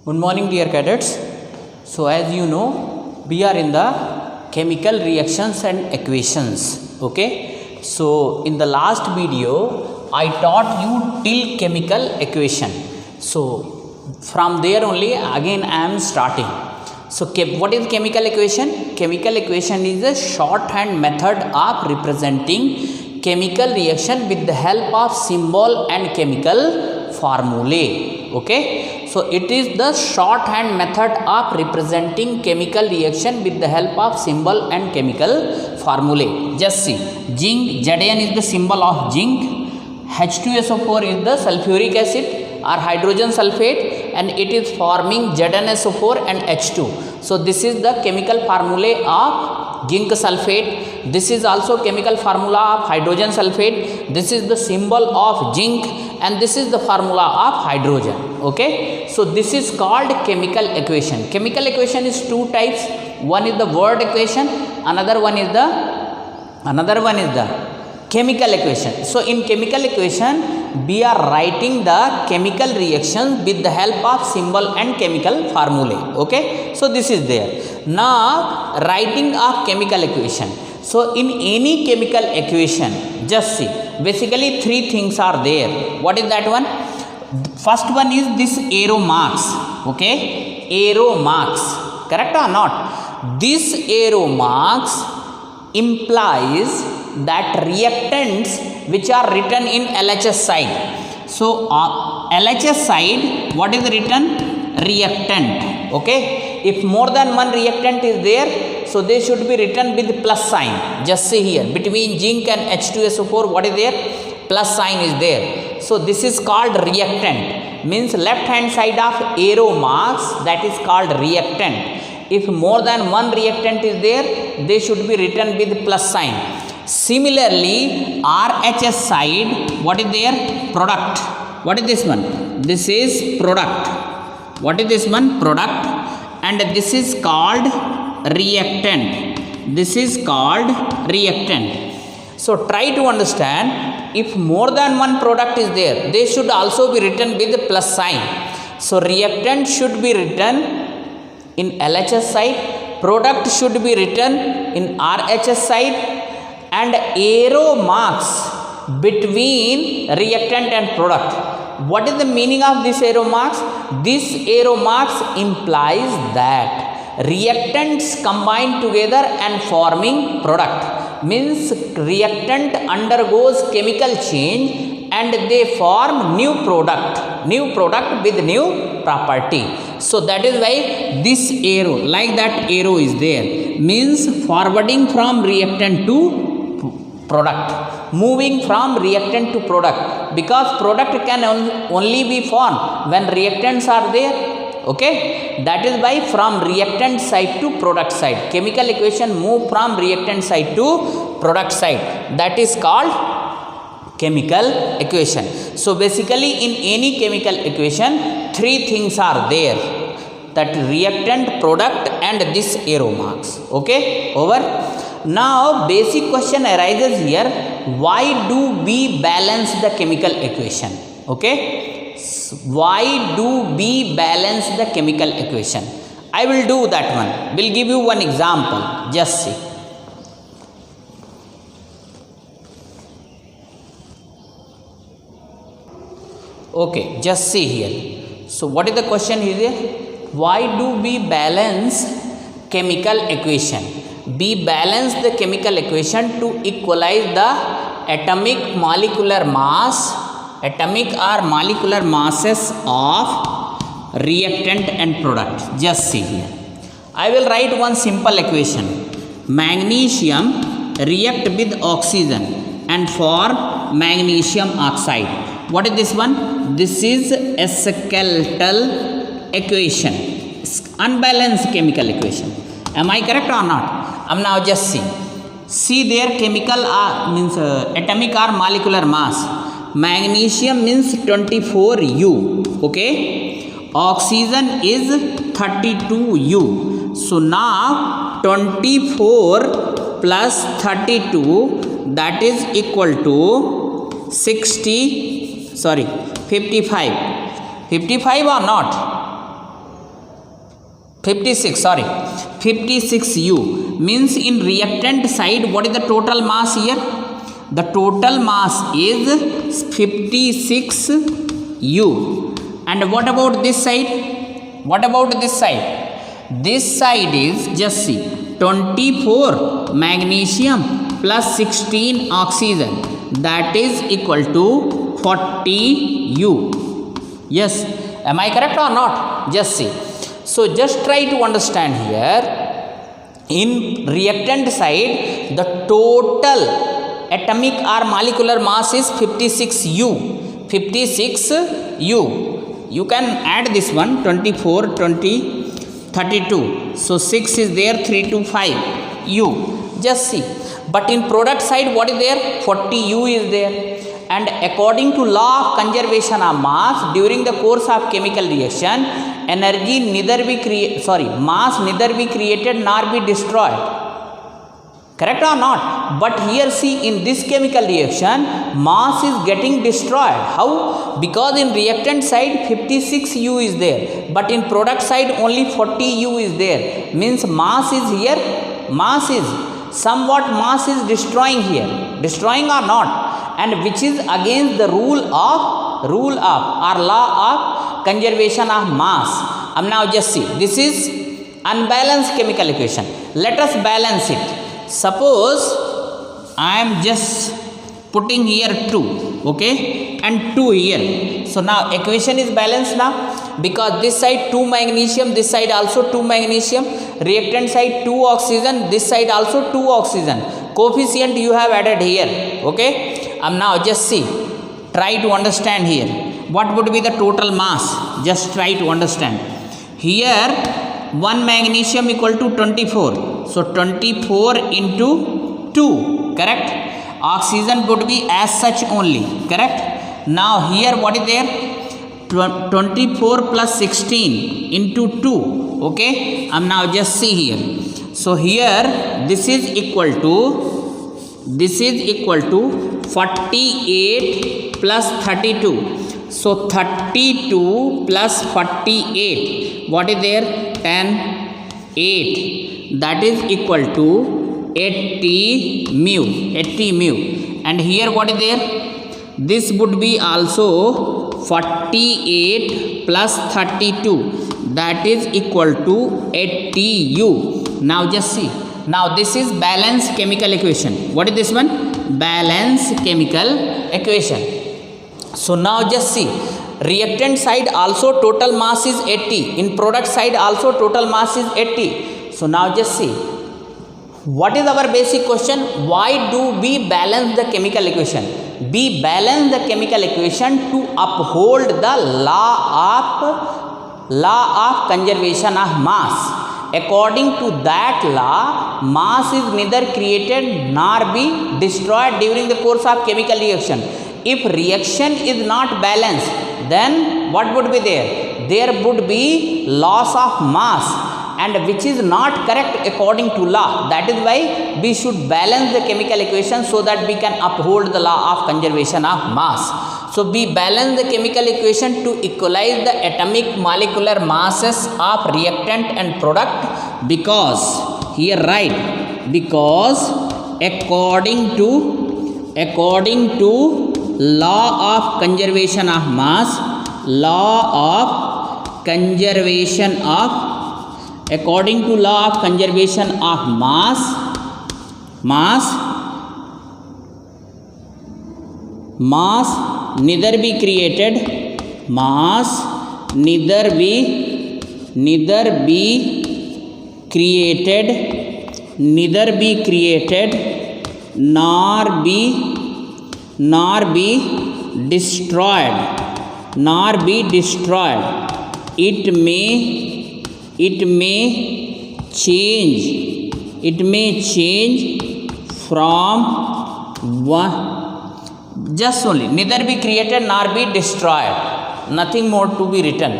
Good morning, dear cadets. So as you know, we are in the chemical reactions and equations. Okay, so in the last video I taught you till chemical equation. So from there only again I am starting. So what is chemical equation? Chemical equation is a shorthand method of representing chemical reaction with the help of symbol and chemical formulae. Okay, so it is the shorthand method of representing chemical reaction with the help of symbol and chemical formulae. Just see, zinc, Zn is the symbol of zinc, H2SO4 is the sulfuric acid or hydrogen sulfate, and it is forming ZnSO4 and H2. So this is the chemical formulae of zinc sulfate. This is also chemical formula of hydrogen sulfate. This is the symbol of zinc, and this is the formula of hydrogen. Okay, so this is called chemical equation. Chemical equation is two types. One is the word equation, another one is the chemical equation. So in chemical equation we are writing the chemical reaction with the help of symbol and chemical formulae. Okay, so this is there. Now writing of chemical equation. So in any chemical equation, just see, basically three things are there. What is that one? First one is this arrow marks. Okay, arrow marks, correct or not? This arrow marks implies that reactants which are written in LHS side. So LHS side, what is written? Reactant. Okay, if more than one reactant is there, so they should be written with plus sign. Just see here, between zinc and H2SO4, what is there? Plus sign is there. So this is called reactant, means left hand side of arrow marks, that is called reactant. If more than one reactant is there, they should be written with plus sign. Similarly, RHS side, what is there? Product. What is this one? This is product. What is this one? Product. And this is called reactant. This is called reactant. So try to understand, if more than one product is there, they should also be written with plus sign. So reactant should be written in LHS side, product should be written in RHS side, and arrow marks between reactant and product. What is the meaning of this arrow marks? This arrow marks implies that reactants combine together and forming product, means reactant undergoes chemical change and they form new product with new property. So that is why this arrow, like that arrow is there, means forwarding from reactant to product, moving from reactant to product, because product can only be formed when reactants are there. Okay, that is why from reactant side to product side, chemical equation move from reactant side to product side. That is called chemical equation. So basically in any chemical equation, three things are there, that reactant, product, and this arrow marks. Okay, over. Now basic question arises here, why do we balance the chemical equation? Okay, why do we balance the chemical equation? I will do that one. Will give you one example. Just see. Okay, just see here. So what is the question here? Why do we balance chemical equation? We balance the chemical equation to equalize the atomic molecular mass, atomic or molecular masses of reactant and product. Just see here. I will write one simple equation. Magnesium react with oxygen and form magnesium oxide. What is this one? This is a skeletal equation, unbalanced chemical equation. Am I correct or not? Now just see. See there, chemical means atomic or molecular mass. Magnesium means 24U. Okay. Oxygen is 32U. So now 24 plus 32, that is equal to 55. 55 or not? 56, sorry, 56U means in reactant side what is the total mass here? The total mass is 56U. And what about this side? What about this side? This side is, just see, 24 magnesium plus 16 oxygen, that is equal to 40U. Yes, am I correct or not? Just see. So just try to understand here. In reactant side, the total atomic or molecular mass is 56U. 56U. You can add this one, 24, 20, 32. So 6 is there, 3 to 5 U. Just see. But in product side, what is there? 40U is there. And according to law of conservation of mass, during the course of chemical reaction, energy neither be mass neither be created nor be destroyed. Correct or not? But here see, in this chemical reaction, mass is getting destroyed. How? Because in reactant side 56U is there, but in product side only 40U is there. Means mass is here, mass is somewhat mass is destroying here. Destroying or not? And which is against the rule of or law of conservation of mass. Now just see, this is unbalanced chemical equation. Let us balance it. Suppose I am just putting here 2, okay, and 2 here. So now equation is balanced now, because this side 2 magnesium, this side also 2 magnesium, reactant side 2 oxygen, this side also 2 oxygen. Coefficient you have added here, okay. Now just see, try to understand here. What would be the total mass? Just try to understand. Here 1 magnesium equal to 24. So 24 into 2, correct? Oxygen would be as such only, correct? Now here what is there? 24 plus 16 into 2, okay? Now just see here. So here this is equal to 48 plus 32. So 32 plus 48, what is there? 10, 8. That is equal to 80 mu. And here what is there? This would be also 48 plus 32. That is equal to 80U. Now just see. Now this is balanced chemical equation. What is this one? Balanced chemical equation. So now just see. Reactant side also total mass is 80. In product side also total mass is 80. So now just see. What is our basic question? Why do we balance the chemical equation? We balance the chemical equation to uphold the law of conservation of mass. According to that law, mass is neither created nor be destroyed during the course of chemical reaction. If reaction is not balanced, then what would be there? There would be loss of mass, and which is not correct according to law. That is why we should balance the chemical equation so that we can uphold the law of conservation of mass. So we balance the chemical equation to equalize the atomic molecular masses of reactant and product, because here write, because according to law of conservation of mass, according to law of conservation of mass neither be created nor be destroyed. It may change from one, just only, neither be created nor be destroyed, nothing more to be written.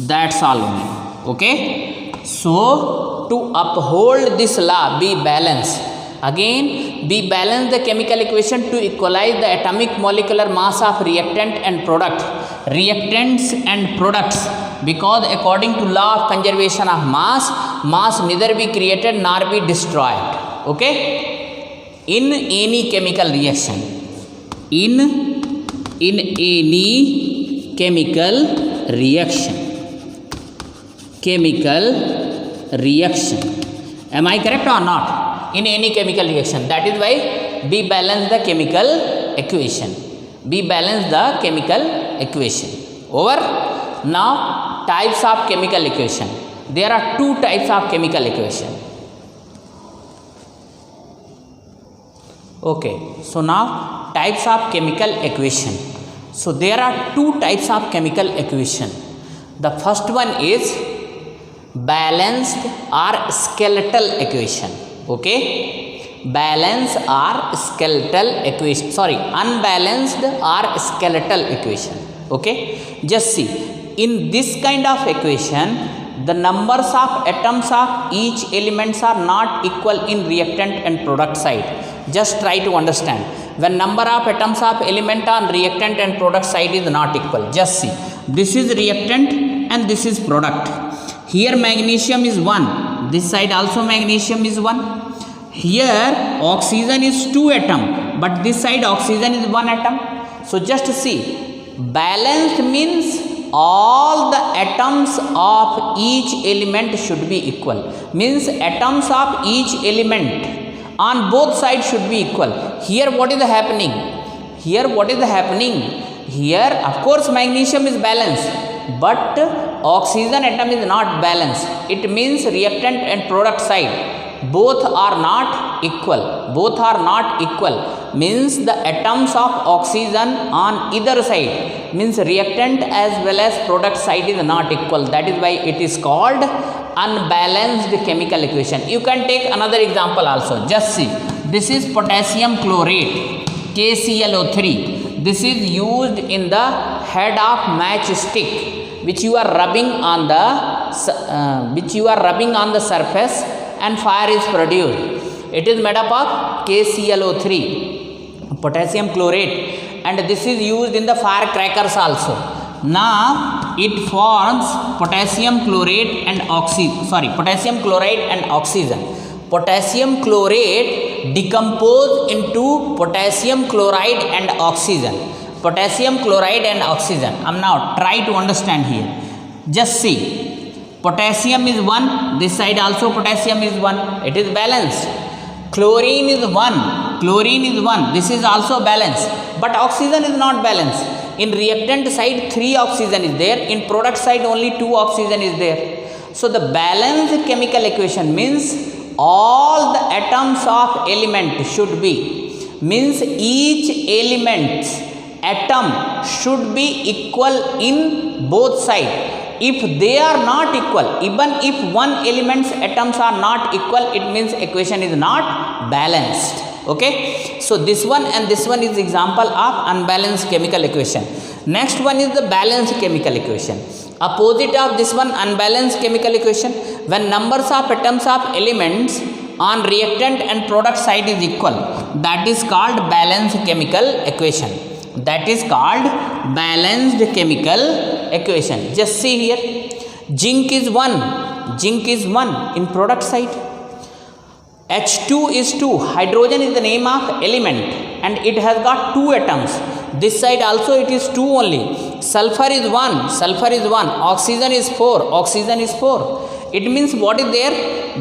That's all only, okay. So to uphold this law, be balanced. Again, we balance the chemical equation to equalize the atomic molecular mass of reactant and product. Reactants and products because according to law of conservation of mass neither be created nor be destroyed. Okay, in any chemical reaction, in any chemical reaction, am I correct or not? In any chemical reaction, that is why we balance the chemical equation. Over. Now types of chemical equation. There are two types of chemical equation. Okay, so now types of chemical equation. So there are two types of chemical equation. The first one is balanced or skeletal equation. Okay, unbalanced or skeletal equation. Okay, just see, in this kind of equation the numbers of atoms of each elements are not equal in reactant and product side. Just try to understand, when number of atoms of element on reactant and product side is not equal. Just see, this is reactant and this is product. Here magnesium is 1, this side also magnesium is 1. Here oxygen is 2 atom, but this side oxygen is 1 atom. So just see, balanced means all the atoms of each element should be equal. Means atoms of each element on both sides should be equal. Here what is happening? Here of course magnesium is balanced, but oxygen atom is not balanced. It means reactant and product side both are not equal. Means the atoms of oxygen on either side, means reactant as well as product side is not equal. That is why it is called unbalanced chemical equation. You can take another example also. Just see, this is potassium chlorate, KClO3. This is used in the head of matchstick, which you are rubbing on the surface and fire is produced. It is made up of KClO3, potassium chlorate, and this is used in the firecrackers also. Now it forms potassium chloride and oxygen. Potassium chlorate decompose into potassium chloride and oxygen. Now try to understand here. Just see, potassium is 1, this side also potassium is 1, it is balanced. Chlorine is 1, this is also balanced, but oxygen is not balanced. In reactant side 3 oxygen is there, in product side only 2 oxygen is there. So the balanced chemical equation means all the atoms of element should be, means each element's atom should be equal in both sides. If they are not equal, even if one element's atoms are not equal, it means equation is not balanced. Okay, so this one and this one is example of unbalanced chemical equation. Next one is the balanced chemical equation. Opposite of this one, unbalanced chemical equation, when numbers of atoms of elements on reactant and product side is equal, that is called balanced chemical equation. Just see here, zinc is 1 in product side, H2 is 2, hydrogen is the name of element and it has got 2 atoms. This side also it is 2 only. Sulfur is 1, oxygen is 4. It means what is there?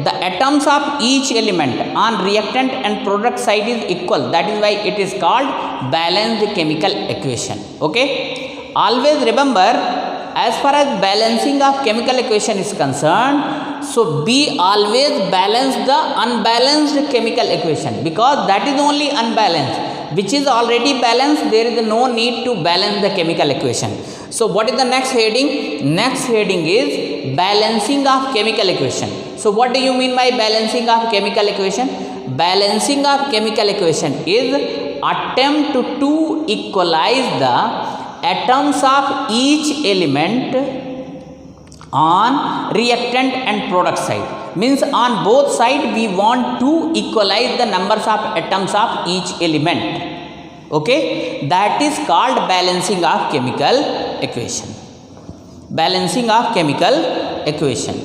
The atoms of each element on reactant and product side is equal. That is why it is called balanced chemical equation. Okay, always remember, as far as balancing of chemical equation is concerned, so be always balance the unbalanced chemical equation, because that is only unbalanced. Which is already balanced, there is no need to balance the chemical equation. So what is the next heading? Next heading is balancing of chemical equation. So what do you mean by balancing of chemical equation? Balancing of chemical equation is attempt to equalize the atoms of each element on reactant and product side. Means on both sides we want to equalize the numbers of atoms of each element. Okay, that is called balancing of chemical equation. balancing of chemical equation.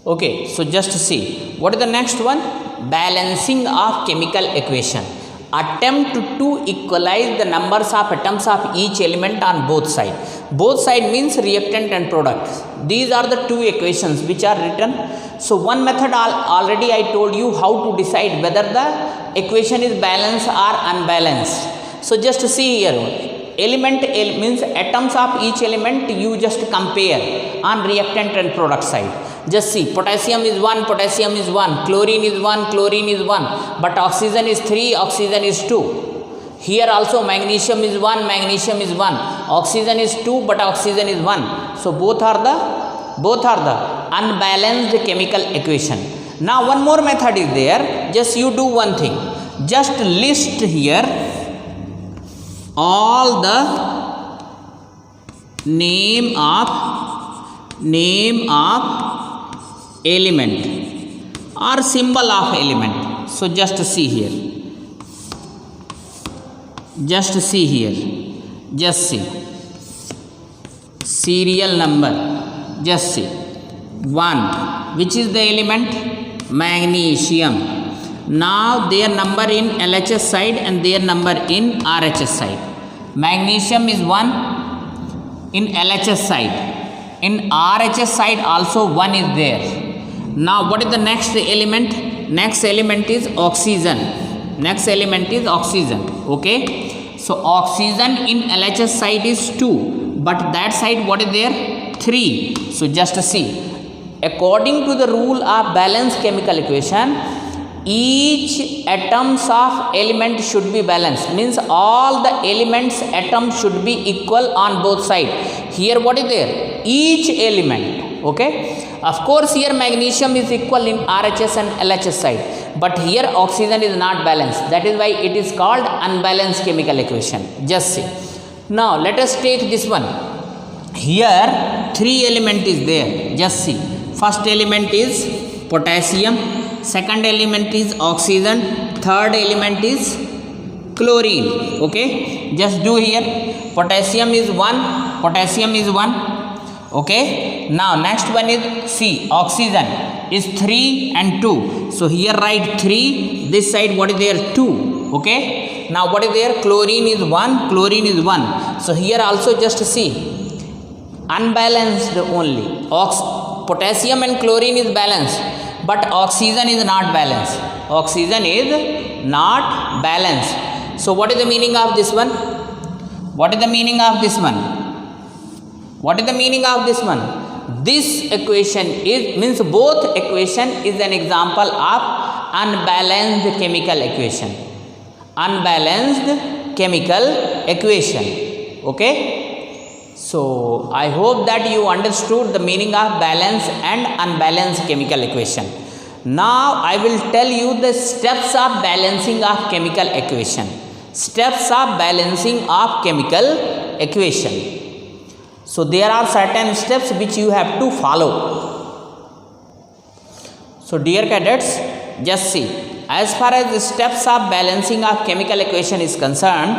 Okay, so just see what is the next one. Balancing of chemical equation. Attempt to equalize the numbers of atoms of each element on both sides. Both side means reactant and product. These are the two equations which are written. So one method already I told you how to decide whether the equation is balanced or unbalanced. So just see here, element means atoms of each element you just compare on reactant and product side. Just see, potassium is 1, potassium is 1, chlorine is 1, chlorine is 1, but oxygen is 3, oxygen is 2. Here also magnesium is 1, magnesium is 1, oxygen is 2, but oxygen is 1. So both are the unbalanced chemical equation. Now one more method is there. Just you do one thing. Just list here all the name of element or symbol of element. So just see here. Just see serial number. Just see 1, which is the element? Magnesium. Now their number in LHS side and their number in RHS side. Magnesium is 1 in LHS side. In RHS side also 1 is there. Now what is the next element? Next element is oxygen. Okay. So oxygen in LHS side is 2, but that side what is there? 3. So just see, according to the rule of balanced chemical equation, each atoms of element should be balanced, means all the elements atoms should be equal on both sides. Here what is there? Each element. Okay, of course here magnesium is equal in RHS and LHS side, but here oxygen is not balanced. That is why it is called unbalanced chemical equation. Just see. Now let us take this one. Here 3 element is there. Just see, first element is potassium, second element is oxygen, third element is chlorine. Okay, just do here. Potassium is 1. Okay, now next one is see, oxygen is 3 and 2. So here write 3, this side what is there? 2. Okay, now what is there? Chlorine is 1. So here also just see, unbalanced only. Potassium and chlorine is balanced, but oxygen is not balanced. So what is the meaning of this one? This equation means both equation is an example of unbalanced chemical equation. Okay, so I hope that you understood the meaning of balanced and unbalanced chemical equation. Now I will tell you the steps of balancing of chemical equation. So there are certain steps which you have to follow. So dear cadets, just see, as far as the steps of balancing of chemical equation is concerned,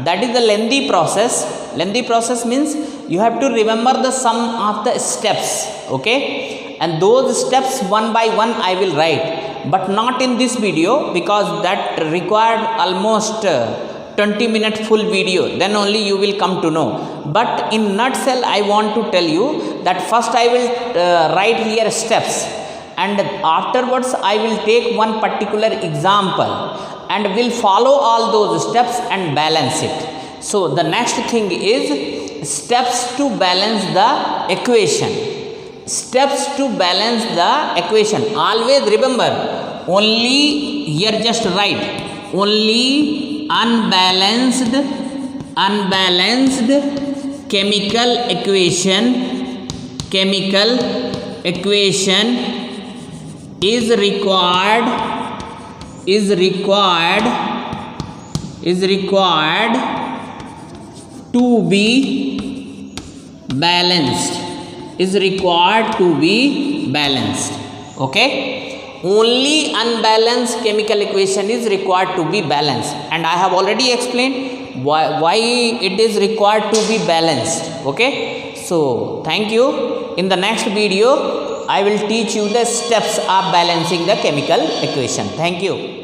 that is the lengthy process. Lengthy process means you have to remember the sum of the steps. Okay, and those steps one by one I will write, but not in this video because that required almost 20-minute full video, then only you will come to know. But in nutshell I want to tell you that first I will write here steps, and afterwards I will take one particular example and will follow all those steps and balance it. So the next thing is steps to balance the equation. Always remember, only here just write only unbalanced chemical equation is required to be balanced. Okay, only unbalanced chemical equation is required to be balanced, and I have already explained why it is required to be balanced. Okay, so thank you. In the next video I will teach you the steps of balancing the chemical equation. Thank you.